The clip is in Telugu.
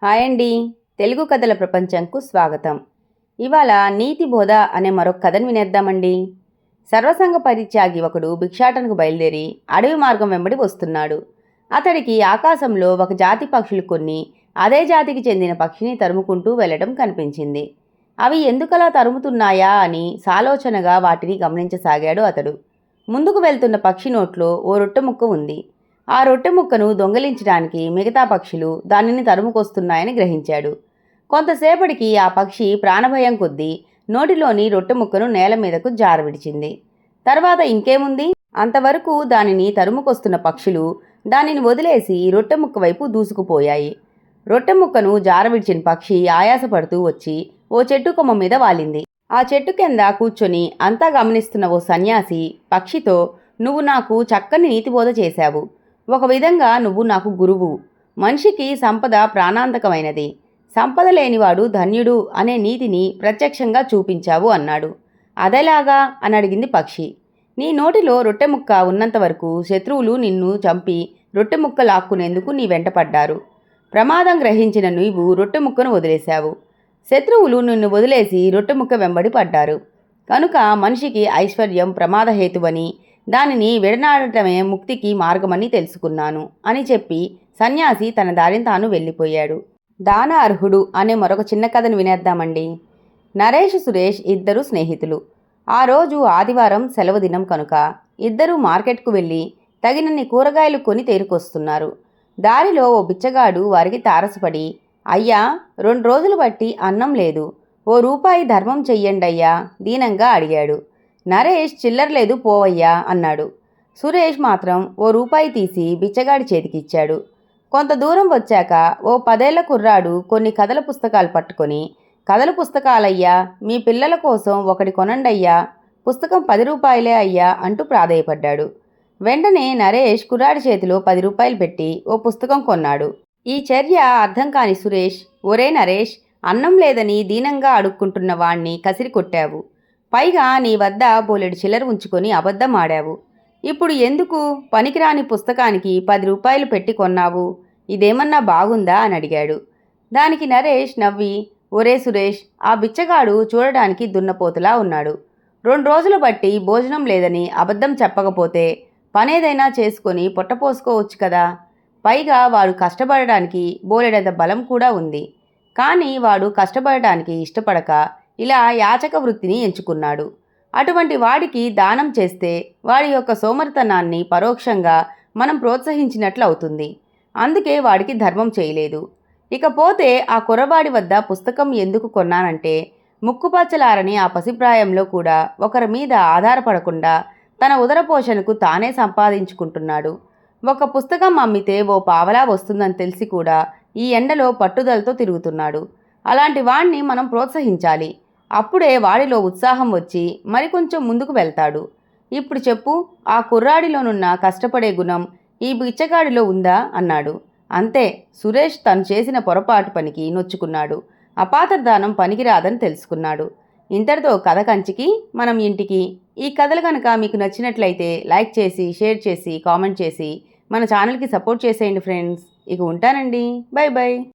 హాయ్ అండి. తెలుగు కథల ప్రపంచంకు స్వాగతం. ఇవాళ నీతి బోధ అనే మరొక కథను వినేద్దామండి. సర్వసంగ పరిత్యాగి ఒకడు భిక్షాటనకు బయలుదేరి అడవి మార్గం వెంబడి వస్తున్నాడు. అతడికి ఆకాశంలో ఒక జాతి పక్షులు కొన్ని అదే జాతికి చెందిన పక్షిని తరుముకుంటూ వెళ్ళడం కనిపించింది. అవి ఎందుకలా తరుముతున్నాయా అని సాలోచనగా వాటిని గమనించసాగాడు అతడు. ముందుకు వెళ్తున్న పక్షి నోట్లో ఓ రొట్టె ముక్క ఉంది. ఆ రొట్టె ముక్కను దొంగిలించడానికి మిగతా పక్షులు దానిని తరుముకొస్తున్నాయని గ్రహించాడు. కొంతసేపటికి ఆ పక్షి ప్రాణభయం కొద్దీ నోటిలోని రొట్టె ముక్కను నేల మీదకు జారవిడిచింది. తర్వాత ఇంకేముంది, అంతవరకు దానిని తరుముకొస్తున్న పక్షులు దానిని వదిలేసి రొట్టె ముక్క వైపు దూసుకుపోయాయి. రొట్టె ముక్కను జారవిడిచిన పక్షి ఆయాసపడుతూ వచ్చి ఓ చెట్టు కొమ్మ మీద వాలింది. ఆ చెట్టు కింద కూర్చొని అంతా గమనిస్తున్న ఓ సన్యాసి పక్షితో, "నువ్వు నాకు చక్కని నీతిబోధ చేశావు. ఒక విధంగా నువ్వు నాకు గురువు. మనిషికి సంపద ప్రాణాంతకమైనది. సంపద లేనివాడు ధన్యుడు అనే నీతిని ప్రత్యక్షంగా చూపించావు" అన్నాడు. అదెలాగా అని అడిగింది పక్షి. "నీ నోటిలో రొట్టె ముక్క ఉన్నంత వరకు శత్రువులు నిన్ను చంపి రొట్టె ముక్క లాక్కునేందుకు నీ వెంటపడ్డారు. ప్రమాదం గ్రహించిన నీవు రొట్టె ముక్కను వదిలేశావు. శత్రువులు నిన్ను వదిలేసి రొట్టె ముక్క వెంబడి పడ్డారు. కనుక మనిషికి ఐశ్వర్యం ప్రమాదహేతువని, దానిని విడనాడటమే ముక్తికి మార్గమని తెలుసుకున్నాను" అని చెప్పి సన్యాసి తన దారిని తాను వెళ్ళిపోయాడు. దాన అర్హుడు అనే మరొక చిన్న కథను వినేద్దామండి. నరేష్, సురేష్ ఇద్దరు స్నేహితులు. ఆ రోజు ఆదివారం సెలవు దినం కనుక ఇద్దరూ మార్కెట్కు వెళ్ళి తగినన్ని కూరగాయలు కొని తేరుకొస్తున్నారు. దారిలో ఓ బిచ్చగాడు వారికి తారసపడి, "అయ్యా, 2 రోజులు బట్టి అన్నం లేదు. ఓ రూపాయి ధర్మం చెయ్యండయ్యా" దీనంగా అడిగాడు. నరేష్, "చిల్లర లేదు పోవయ్యా" అన్నాడు. సురేష్ మాత్రం ఓ రూపాయి తీసి బిచ్చగాడి చేతికిచ్చాడు. కొంత దూరం వచ్చాక ఓ 10 ఏళ్ల కుర్రాడు కొన్ని కథల పుస్తకాలు పట్టుకొని, "కథల పుస్తకాలయ్యా, మీ పిల్లల కోసం ఒకటి కొనండయ్యా, పుస్తకం 10 రూపాయలే అయ్యా" అంటూ ప్రాధేయపడ్డాడు. వెంటనే నరేష్ కుర్రాడి చేతిలో 10 రూపాయలు పెట్టి ఓ పుస్తకం కొన్నాడు. ఈ చర్య అర్థం కాని సురేష్, "ఒరే నరేష్, అన్నం లేదని దీనంగా అడుక్కుంటున్న వాణ్ణి కసిరి కొట్టావు. పైగా నీ వద్ద బోలెడు చిల్లర ఉంచుకొని అబద్ధం ఆడావు. ఇప్పుడు ఎందుకు పనికిరాని పుస్తకానికి 10 రూపాయలు పెట్టి కొన్నావు? ఇదేమన్నా బాగుందా" అని అడిగాడు. దానికి నరేష్ నవ్వి, "ఒరే సురేష్, ఆ బిచ్చగాడు చూడడానికి దున్నపోతులా ఉన్నాడు. 2 రోజులు బట్టి భోజనం లేదని అబద్ధం చెప్పకపోతే పనేదైనా చేసుకొని పొట్టపోసుకోవచ్చు కదా. పైగా వాడు కష్టపడడానికి బోలెడంత బలం కూడా ఉంది. కానీ వాడు కష్టపడటానికి ఇష్టపడక ఇలా యాచక వృత్తిని ఎంచుకున్నాడు. అటువంటి వాడికి దానం చేస్తే వాడి యొక్క సోమరితనాన్ని పరోక్షంగా మనం ప్రోత్సహించినట్లు అవుతుంది. అందుకే వాడికి ధర్మం చేయలేదు. ఇకపోతే ఆ కుర్రవాడి వద్ద పుస్తకం ఎందుకు కొన్నానంటే, ముక్కుపచ్చలారని ఆ పసిప్రాయంలో కూడా ఒకరి మీద ఆధారపడకుండా తన ఉదరపోషణకు తానే సంపాదించుకుంటున్నాడు. ఒక పుస్తకం అమ్మితే ఓ పావలా వస్తుందని తెలిసి కూడా ఈ ఎండలో పట్టుదలతో తిరుగుతున్నాడు. అలాంటి వాణ్ణి మనం ప్రోత్సహించాలి. అప్పుడే వాడిలో ఉత్సాహం వచ్చి మరికొంచెం ముందుకు వెళ్తాడు. ఇప్పుడు చెప్పు, ఆ కుర్రాడిలోనున్న కష్టపడే గుణం ఈ బిచ్చగాడిలో ఉందా" అన్నాడు. అంతే, సురేష్ తను చేసిన పొరపాటు పనికి నొచ్చుకున్నాడు. అపాత్రదానం పనికిరాదని తెలుసుకున్నాడు. ఇంతటితో కథ కంచికి మనం ఇంటికి. ఈ కథలు కనుక మీకు నచ్చినట్లయితే లైక్ చేసి, షేర్ చేసి, కామెంట్ చేసి మన ఛానల్కి సపోర్ట్ చేసేయండి ఫ్రెండ్స్. ఇక ఉంటానండి. By by.